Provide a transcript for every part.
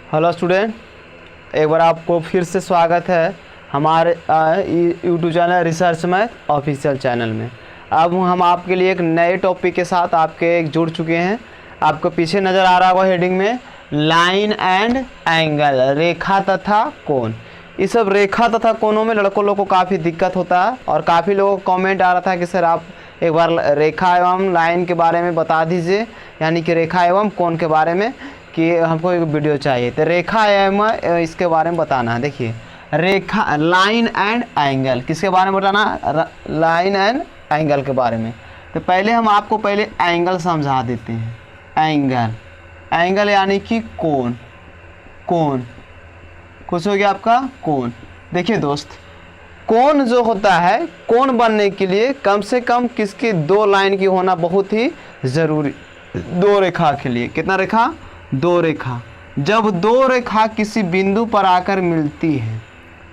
Hello student, एक बार आपको फिर से स्वागत है हमारे YouTube channel research math official channel में। अब हम आपके लिए एक नए टॉपिक के साथ आपके जुड़ चुके हैं। आपको पीछे नज़र आ रहा होगा हेडिंग में लाइन एंड एंगल, रेखा तथा कोण। इस सब रेखा तथा कोणों में लड़कों लोगों को काफ़ी दिक्कत होता है और काफ़ी लोगों को कमेंट आ रहा था कि सर आप एक बार रेखा एवं लाइन के बारे में बता दीजिए, यानी कि रेखा एवं कोण के बारे में कि हमको एक वीडियो चाहिए। तो रेखा एवं इसके बारे में बताना है। देखिए रेखा, लाइन एंड एंगल किसके बारे में बताना, लाइन एंड एंगल के बारे में। तो पहले हम आपको पहले एंगल समझा देते हैं। एंगल, एंगल यानी कि कोण। कोण कुछ हो गया आपका कोण। देखिए दोस्त, कोण जो होता है, कोण बनने के लिए कम से कम किसकी दो लाइन की होना बहुत ही ज़रूरी। दो रेखा के लिए कितना रेखा, दो रेखा। जब दो रेखा किसी बिंदु पर आकर मिलती है,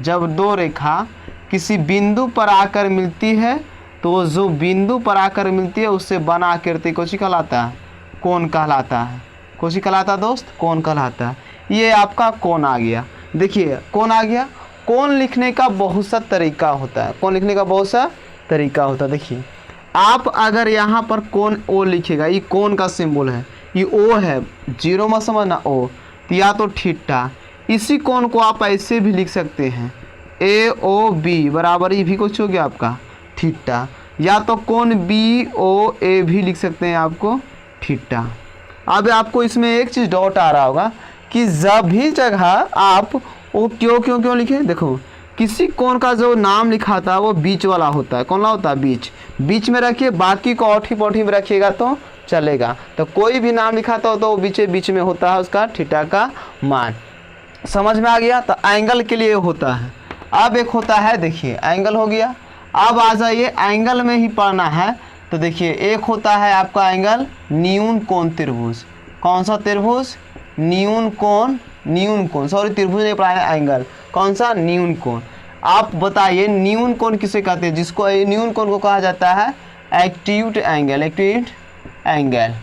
जब दो रेखा किसी बिंदु पर आकर मिलती है तो जो बिंदु पर आकर मिलती है उससे बना आकृति कौन सी कहलाता है, कोण कहलाता है। कौन सी कहलाता दोस्त, कोण कहलाता है। ये आपका कोण आ गया। देखिए कोण आ गया। कोण लिखने का बहुत सा तरीका होता है, कोण लिखने का बहुत सा तरीका होता है। देखिए आप अगर यहाँ पर कोण ओ लिखेगा, ये कोण का सिंबल है, ये ओ है, जीरो मत समझना ओ, तो या तो थीटा। इसी कोण को आप ऐसे भी लिख सकते हैं, ए ओ बी बराबर ये भी कुछ हो गया आपका थीटा, या तो कोण बी ओ ए भी लिख सकते हैं आपको थीटा। अब आपको इसमें एक चीज़ डाउट आ रहा होगा कि जब भी जगह आप वो क्यों लिखे। देखो किसी कोण का जो नाम लिखा था वो बीच वाला होता है। कौन सा होता है, बीच। बीच में रखिए, बाकी को औठी पौठी में रखिएगा तो चलेगा। तो कोई भी नाम लिखाता हो तो वो बीच में होता है उसका थीटा का मान। समझ में आ गया। तो एंगल के लिए होता है। अब एक होता है, देखिए एंगल हो गया। अब आ जाइए एंगल में ही पढ़ना है। तो देखिए एक होता है आपका एंगल न्यून कोण त्रिभुज। कौन सा त्रिभुज, न्यून कोण, न्यून कोण, सॉरी त्रिभुज नहीं पढ़ा है, एंगल। कौन सा, न्यून कोण। आप बताइए न्यून कोण किसे कहते हैं, जिसको न्यून कोण को कहा जाता है acute angle. Acute angle,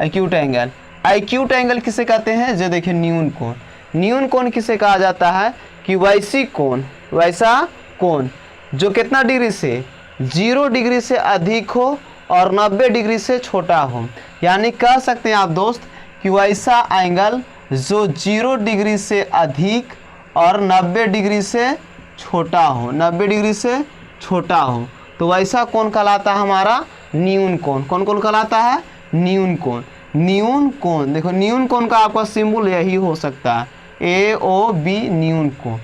acute angle. Acute angle किसे कहते हैं, जो देखिए न्यून कोण। न्यून कोण किसे कहा जाता है कि वैसी कोण, वैसा कोण जो कितना डिग्री से, 0 डिग्री से अधिक हो और 90 डिग्री से छोटा हो। यानी कह सकते हैं आप दोस्त कि वैसा एंगल जो 0 डिग्री से अधिक और 90 डिग्री से छोटा हो, 90 डिग्री से छोटा हो, तो वैसा कोण कहलाता है हमारा न्यून कोण। कौन कोण कहलाता है, न्यून कोण। न्यून कोण, देखो न्यून कोण का आपका सिंबल यही हो सकता है, ए ओ बी, न्यून कोण।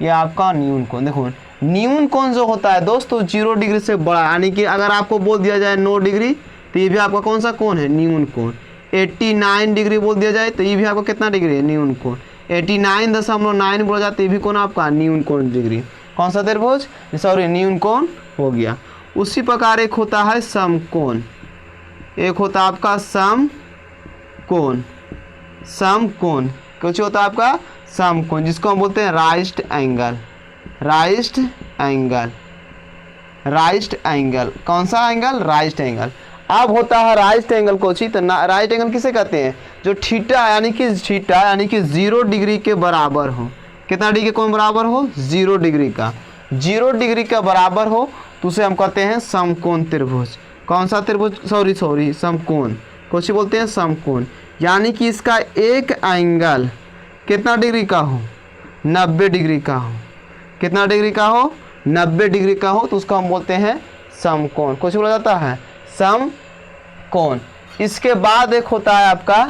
ये आपका न्यून कोण। देखो न्यून कोण जो होता है दोस्तों 0 डिग्री से बड़ा, यानी कि अगर आपको बोल दिया जाए 9 डिग्री तो ये भी आपका कौन सा कोण है, न्यून कोण। 89 डिग्री बोल दिया जाए तो ये भी आपको कितना डिग्री है, न्यून कोण। 89.9 बोला जाए तो ये भी कोण आपका न्यून कोण डिग्री। कौन सा त्रिभुज, सॉरी न्यून कोण हो गया। उसी प्रकार एक होता है समकोण। एक होता है आपका समकोण। समकोण कुछ होता है आपका समकोण, जिसको हम बोलते हैं right angle. Right angle, right angle. कौन सा एंगल, राइट एंगल। अब होता है राइट एंगल को ची, तो राइट एंगल किसे कहते हैं, जो थीटा यानी कि 0 डिग्री के बराबर हो। कितना डिग्री के कोण बराबर हो, 0 डिग्री का, 0 डिग्री का बराबर हो तो उसे हम कहते हैं समकोण त्रिभुज। कौन सा त्रिभुज, सॉरी समकोण, कुछ बोलते हैं समकोण। यानी कि इसका एक एंगल कितना डिग्री का हो, 90 डिग्री का हो। कितना डिग्री का हो, 90 डिग्री का हो, तो उसको हम बोलते हैं समकोण। कुछ बोला जाता है समकोण। इसके बाद एक होता है आपका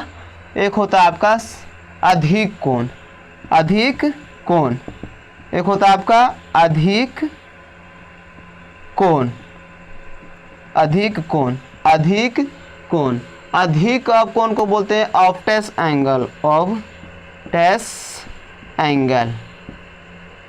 अधिक कोण। अधिक कोण, एक होता है आपका अधिक कोण। अधिक कोण, अधिक कोण। अधिक कोण को बोलते हैं obtuse angle. Obtuse angle,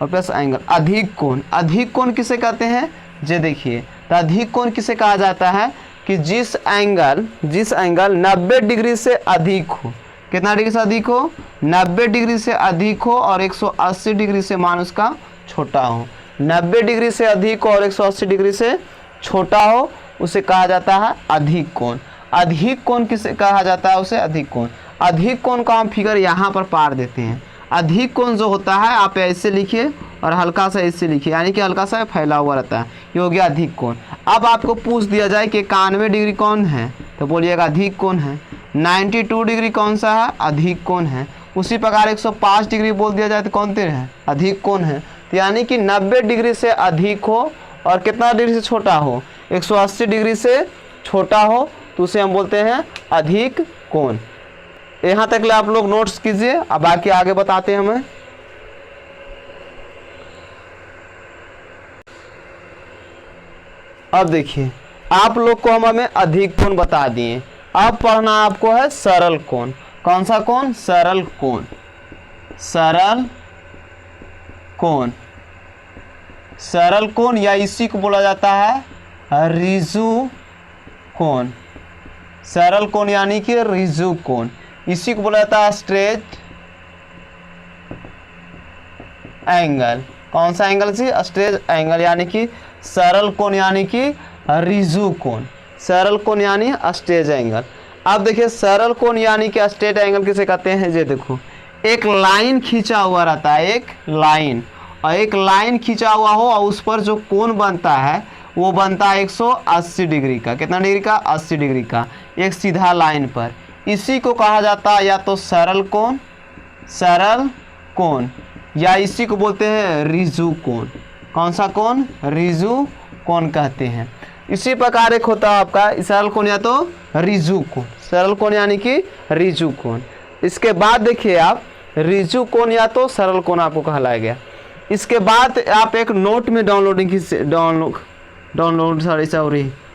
obtuse angle. अधिक कोण, अधिक कोण किसे कहते हैं, जे देखिए तो अधिक कोण किसे कहा जाता है कि जिस एंगल 90 डिग्री से अधिक हो। कितना डिग्री से अधिक हो, 90 डिग्री से अधिक हो और 180 डिग्री से मान उसका छोटा हो। 90 डिग्री से अधिक हो और 180 डिग्री से छोटा हो, उसे कहा जाता है अधिक कोण। अधिक कोण किसे कहा जाता है, उसे अधिक कोण। अधिक कोण का हम फिगर यहाँ पर पार देते हैं। अधिक कोण जो होता है आप ऐसे लिखिए और हल्का सा ऐसे लिखिए, यानी कि हल्का सा फैला हुआ रहता है, ये हो गया अधिक कोण। अब आपको पूछ दिया जाए कि 91 डिग्री कौन है, तो बोलिएगा अधिक कोण है। 92 डिग्री कौन सा है, अधिक कोण है। उसी प्रकार 105 डिग्री बोल दिया जाए तो कौन तिर है, अधिक कोण है। तो यानी कि 90 डिग्री से अधिक हो और कितना डिग्री से छोटा हो, 180 डिग्री से छोटा हो, तो उसे हम बोलते हैं अधिक कोण। यहाँ तक ले आप लोग नोट्स कीजिए, अब बाकी आगे बताते हैं हमें। अब देखिए आप लोग को हमें अधिक कोण बता दिए, अब पढ़ना आपको है सरल कोण। कौन सा कोण, सरल कोण। सरल कोण, सरल कोण या इसी को बोला जाता है रिजु कोण। सरल कोण यानी कि रिजु कोण, इसी को बोला जाता है स्ट्रेट एंगल। कौन सा एंगल से, स्ट्रेट एंगल, यानी कि सरल कोण यानी कि रिजु कोण। सरल कोण यानी स्ट्रेट एंगल। अब देखिए सरल कोण यानी कि स्ट्रेट एंगल किसे कहते हैं, ये देखो एक लाइन खींचा हुआ रहता है, एक लाइन, और एक लाइन खींचा हुआ हो और उस पर जो कोण बनता है वो बनता है 180 डिग्री का। कितना डिग्री का, 80 डिग्री का, एक सीधा लाइन पर। इसी को कहा जाता है या तो सरल कोण, सरल कोण, या इसी को बोलते हैं रिजु कोण। कौन सा कोण, रिजु कोण कहते हैं। इसी प्रकार एक होता है आपका सरल कोण या तो रिजु कोण। सरल कोण यानी कि रिजु कोण। इसके बाद देखिए आप रिजु कोण या तो सरल कोण आपको कहलाया गया। इसके बाद आप एक नोट में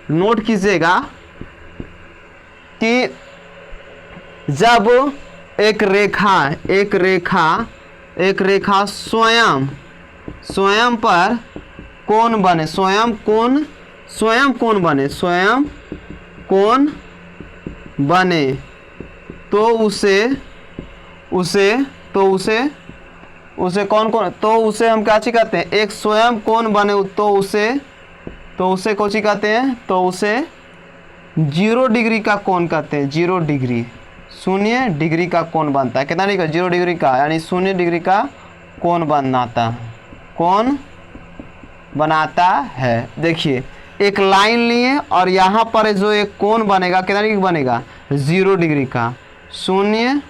नोट कीजिएगा कि जब एक रेखा स्वयं पर कोण बने, स्वयं कोण बने, तो उसे कौन तो उसे हम क्या कहते हैं, एक स्वयं कोण बने तो उसे कौन सी कहते हैं, तो उसे 0 डिग्री का कोण कहते हैं। 0 डिग्री, 0 डिग्री का कोण बनता है। कितना डिग्री, 0 डिग्री का, यानी 0 डिग्री का कोण बनाता है। देखिए एक लाइन लिए और यहाँ पर जो एक कोण बनेगा, कितना डिग्री बनेगा, 0 डिग्री का, 0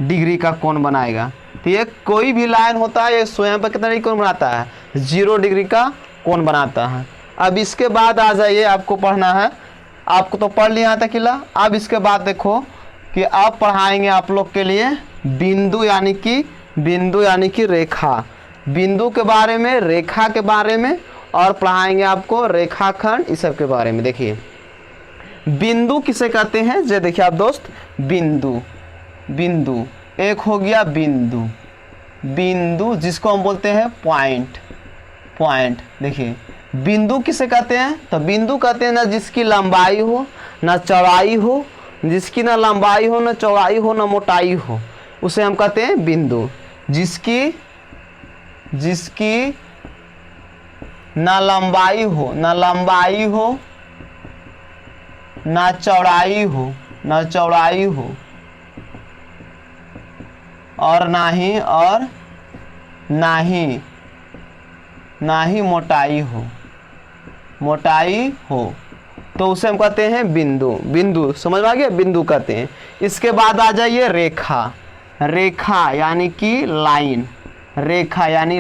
डिग्री का कोण बनाएगा। तो ये कोई भी लाइन होता है ये स्वयं पर कितना डिग्री कोण बनाता है, 0 डिग्री का कोण बनाता है। अब इसके बाद आ जाइए, आपको पढ़ना है, आपको तो पढ़ लिया था किला। अब इसके बाद देखो कि अब पढ़ाएंगे आप लोग के लिए बिंदु यानी कि रेखा। बिंदु के बारे में, रेखा के बारे में, और पढ़ाएंगे आपको रेखाखंड, इस सब के बारे में। देखिए बिंदु किसे कहते हैं, ये देखिए आप दोस्त, बिंदु एक हो गया बिंदु जिसको हम बोलते हैं पॉइंट। देखिए बिंदु किसे कहते हैं, तो बिंदु कहते हैं ना जिसकी लंबाई हो ना चौड़ाई हो, जिसकी ना लंबाई हो ना चौड़ाई हो ना मोटाई हो, उसे हम कहते हैं बिंदु। जिसकी ना लंबाई हो ना चौड़ाई हो और ना ही मोटाई हो, तो उसे हम कहते हैं बिंदु। समझ में आ गया, बिंदु कहते हैं। इसके बाद आ जाइए रेखा यानी कि लाइन। रेखा यानी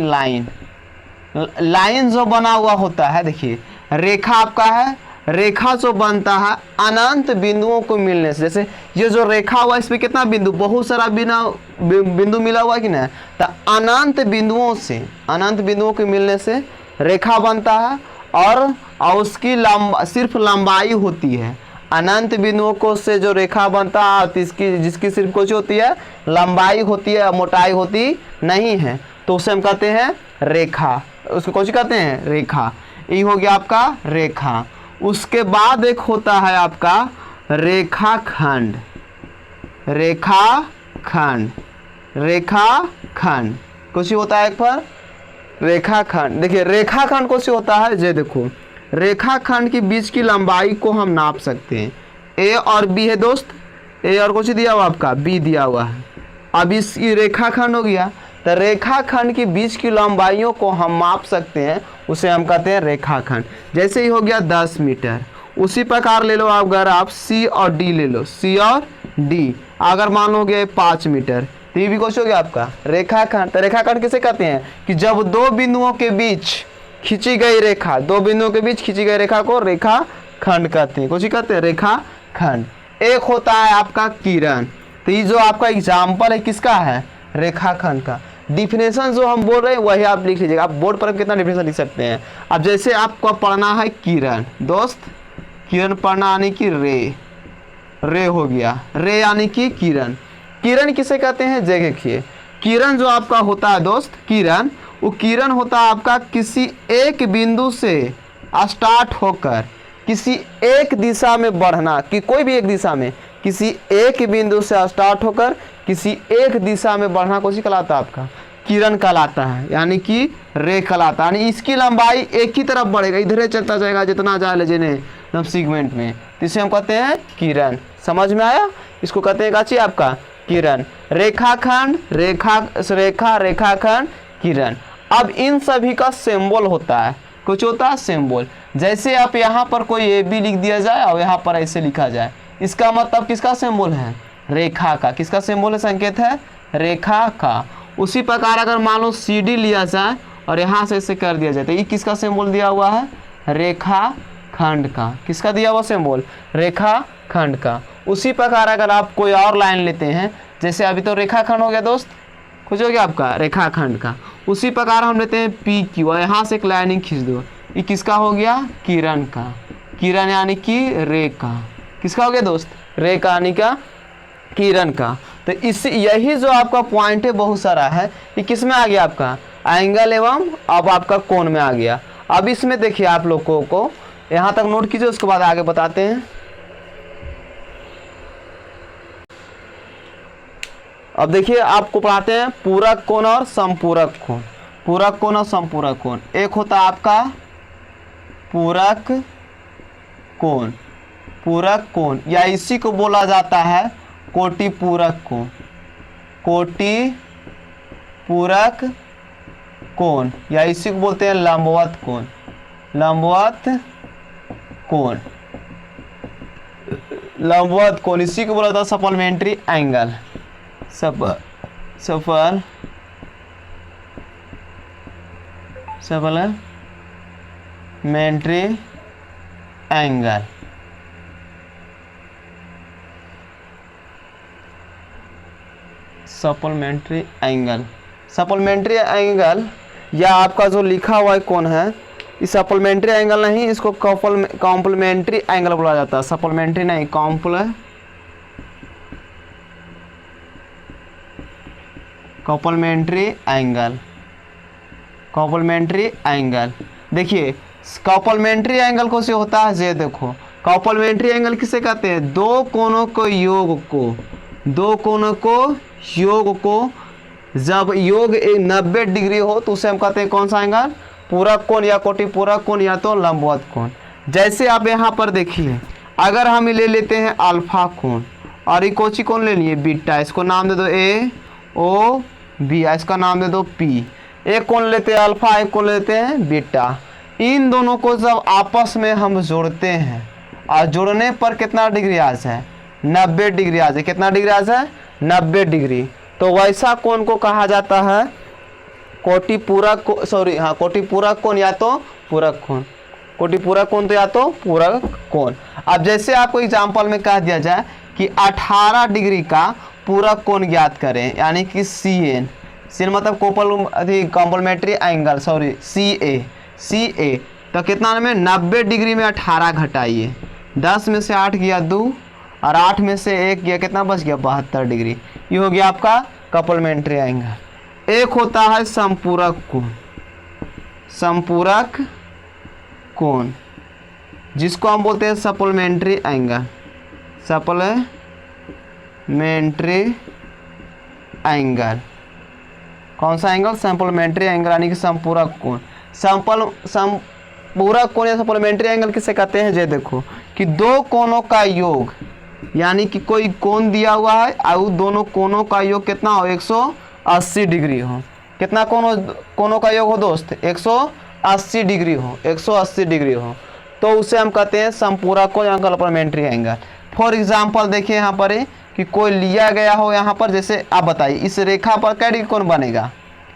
लाइन जो बना हुआ होता है। देखिए रेखा आपका है, रेखा जो बनता है अनंत बिंदुओं को मिलने से। जैसे ये जो रेखा हुआ इसमें कितना बिंदु, बहुत सारा बिंदु मिला हुआ कि ना, तो अनंत बिंदुओं के मिलने से रेखा बनता है। और उसकी सिर्फ लंबाई होती है। अनंत बिंदुओं को से जो रेखा बनता है जिसकी सिर्फ कुछ होती है, लंबाई होती है, मोटाई होती नहीं है, तो उसे हम कहते हैं रेखा। उसको कौन सी कहते हैं, रेखा। ये हो गया आपका रेखा। उसके बाद एक होता है आपका रेखाखंड। कौन सी होता है एक पर, रेखाखंड। देखिए रेखाखंड कौन सी होता है, ये देखो रेखाखंड के बीच की लंबाई को हम नाप सकते हैं। ए और बी है दोस्त, ए और कुछ दिया हुआ आपका बी दिया हुआ है। अब इसकी रेखाखंड हो गया, तो रेखाखंड के बीच की लंबाइयों को हम माप सकते हैं, उसे हम कहते हैं रेखाखंड। जैसे ही हो गया 10 मीटर, उसी प्रकार ले लो आप, अगर आप सी और डी ले लो, सी और डी, अगर मान लो गए 5 मीटर, तो ये भी कुछ हो गया आपका रेखाखंड। तो रेखाखंड किसे कहते हैं कि जब दो बिंदुओं के बीच खींची गई रेखा, दो बिंदुओं के बीच खींची गई रेखा को रेखाखंड कहते हैं। कुछ ही कहते हैं रेखाखंड। एक होता है आपका किरण, तो ये जो आपका एग्जाम्पल है किसका है, रेखाखंड का। डिफिनेशन जो हम बोल रहे हैं वही आप लिख लीजिएगा, आप बोर्ड पर कितना डिफिनेशन लिख सकते हैं। अब जैसे आपको पढ़ना है किरण, दोस्त किरण पढ़ना यानी कि रे हो गया, रे यानी कि किरण। किरण किसे कहते हैं, देखिए किरण जो आपका होता है दोस्त, किरण, वो किरण होता है आपका किसी एक बिंदु से स्टार्ट होकर किसी एक दिशा में बढ़ना, कि कोई भी एक दिशा में किसी एक बिंदु से स्टार्ट होकर किसी एक दिशा में बढ़ना को कहलाता है आपका किरण कहलाता है, यानी कि रे कहलाता है। यानी इसकी लंबाई एक ही तरफ बढ़ेगा, इधर चलता जाएगा जितना जाए लेने सेगमेंट में, तो इसे हम कहते हैं किरण। समझ में आया, इसको कहते हैं काची आपका किरण। रेखाखंड, रेखाखंड, किरण। अब इन सभी का सिंबल होता है, कुछ होता है सिंबल। जैसे आप यहाँ पर कोई ए बी लिख दिया जाए और यहाँ पर ऐसे लिखा जाए, इसका मतलब किसका सिंबल है, रेखा का। किसका सिंबल है, संकेत है रेखा का। उसी प्रकार अगर मान लो सी डी लिया जाए और यहाँ से ऐसे कर दिया जाए, तो ये किसका सिंबल दिया हुआ है, रेखाखंड का। किसका दिया हुआ सिंबल, रेखाखंड का। उसी प्रकार अगर आप कोई और लाइन लेते हैं, जैसे अभी तो रेखाखंड हो गया दोस्त, कुछ हो गया आपका रेखाखंड का। उसी प्रकार हम लेते हैं पी क्यू, यहाँ से एक लाइनिंग खींच दो, ये किसका हो गया, किरण का। किरण यानी कि रे का। किसका हो गया दोस्त, रे का यानी का किरण का। तो इस यही जो आपका पॉइंट है बहुत सारा है, ये किस में आ गया आपका, एंगल एवं अब आपका कोण में आ गया। अब इसमें देखिए आप लोगों को यहाँ तक नोट कीजिए, उसके बाद आगे बताते हैं। अब देखिए आपको पढ़ाते हैं पूरक कोण और संपूरक कोण। पूरक कोण और संपूरक कोण, एक होता है आपका पूरक कोण, पूरक कोण, या इसी को बोला जाता है कोटि पूरक कोण, कोटि पूरक कोण, या इसी को बोलते हैं लंबवत कोण, लंबवत कोण, लंबवत कोण। इसी को बोला जाता है supplementary angle, supplementary angle. Supplementary angle, supplementary angle, या आपका जो लिखा हुआ कोण है, इस सप्लीमेंट्री एंगल नहीं, इसको कॉम्प्लीमेंट्री एंगल बोला जाता है। सप्लीमेंट्री नहीं, कॉम्प्लीमेंट्री एंगल, कॉम्प्लीमेंट्री एंगल। देखिए कॉम्प्लीमेंट्री एंगल को से होता है, ये देखो कॉम्प्लीमेंट्री एंगल किसे कहते हैं, दो कोणों को योग को, दो कोणों को योग को, जब योग 90 डिग्री हो तो उसे हम कहते हैं कौन सा एंगल, पूरक कोण या कोटि पूरक कोण या तो लंबवत कोण। जैसे आप यहाँ पर देखिए, अगर हम ले लेते हैं अल्फा कोण और ये कोची कोण ले लिए बीटा, इसको नाम दे दो ए ओ बी, इसका नाम दे दो पी। एक कोण लेते हैं अल्फा, एक कोण लेते हैं बीटा। इन दोनों को जब आपस में हम जोड़ते हैं और जोड़ने पर कितना डिग्री आ जाए, 90 डिग्री आ जाए। कितना डिग्री आ जाए, 90 डिग्री। तो वैसा कोण को कहा जाता है कोटि पूरक, सॉरी हाँ, कोटि पूरक कोण या तो पूरक कोण, कोटि पूरक कोण तो या तो पूरक कोण। अब जैसे आपको एग्जाम्पल में कह दिया जाए कि 18 डिग्री का पूरक कोण ज्ञात करें, यानी कि सी एन, सी मतलब कॉम्प्लीमेंट्री एंगल, सॉरी सी ए, तो कितना में 90 डिग्री में 18 घटाइए, 10 में से 8 गया 2 और 8 में से 1 गया, कितना बच गया 72 डिग्री। ये हो गया आपका कॉम्प्लीमेंट्री एंगल। एक होता है संपूरक कोण, संपूरक कोण, जिसको हम बोलते हैं सप्लीमेंट्री एंगल, सप्लीमेंट्री एंगल। कौन सा एंगल, सप्लीमेंट्री एंगल, यानी कि संपूरक कोण। संपूरक कोण या सप्लीमेंट्री एंगल किसे कहते हैं, ये देखो कि दो कोणों का योग, यानी कि कोई कोण दिया हुआ है और दोनों कोणों का योग कितना हो, 180 डिग्री हो। कितना कोणों का योग हो दोस्त, 180 डिग्री हो, 180 डिग्री हो, तो उसे हम कहते हैं समपूरक कोण या कॉम्प्लीमेंट्री एंगल। फॉर एग्जाम्पल देखिए यहाँ पर कि कोई लिया गया हो यहाँ पर, जैसे आप बताइए इस रेखा पर क्या डिग्री कोण बनेगा,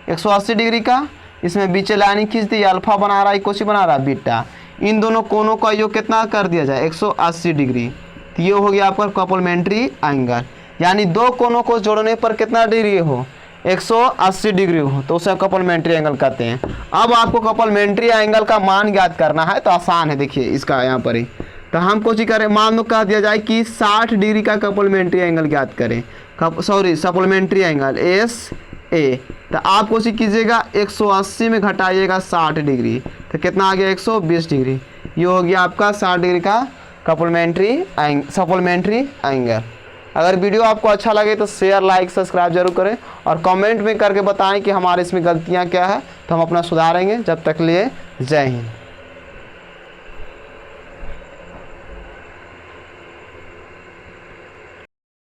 180 डिग्री का। इसमें बीच लाइन खींच दी, अल्फा बना रहा है, कोसी बना रहा है, बीटा। इन दोनों कोणों का योग कितना कर दिया जाए, 180 डिग्री। तो ये हो गया आपका कॉम्प्लीमेंट्री एंगल। यानी दो कोणों को जोड़ने पर कितना डिग्री हो, 180 डिग्री हो, तो उसे कॉम्प्लीमेंट्री एंगल कहते हैं। अब आपको कॉम्प्लीमेंट्री एंगल का मान ज्ञात करना है, तो आसान है, देखिए इसका यहाँ पर ही। तो हम कुछ करें, मान लो कह दिया जाए कि 60 डिग्री का कॉम्प्लीमेंट्री एंगल ज्ञात करें, सप्लीमेंट्री एंगल एस ए। तो आप कोशिश कीजिएगा 180 में घटाइएगा 60 डिग्री, तो कितना आ गया, 120 डिग्री। ये हो गया आपका 60 डिग्री का सप्लीमेंट्री एंगल। अगर वीडियो आपको अच्छा लगे तो शेयर, लाइक, सब्सक्राइब जरूर करें और कमेंट में करके बताएं कि हमारे इसमें गलतियां क्या है, तो हम अपना सुधारेंगे। जब तक लिए जय हिंद।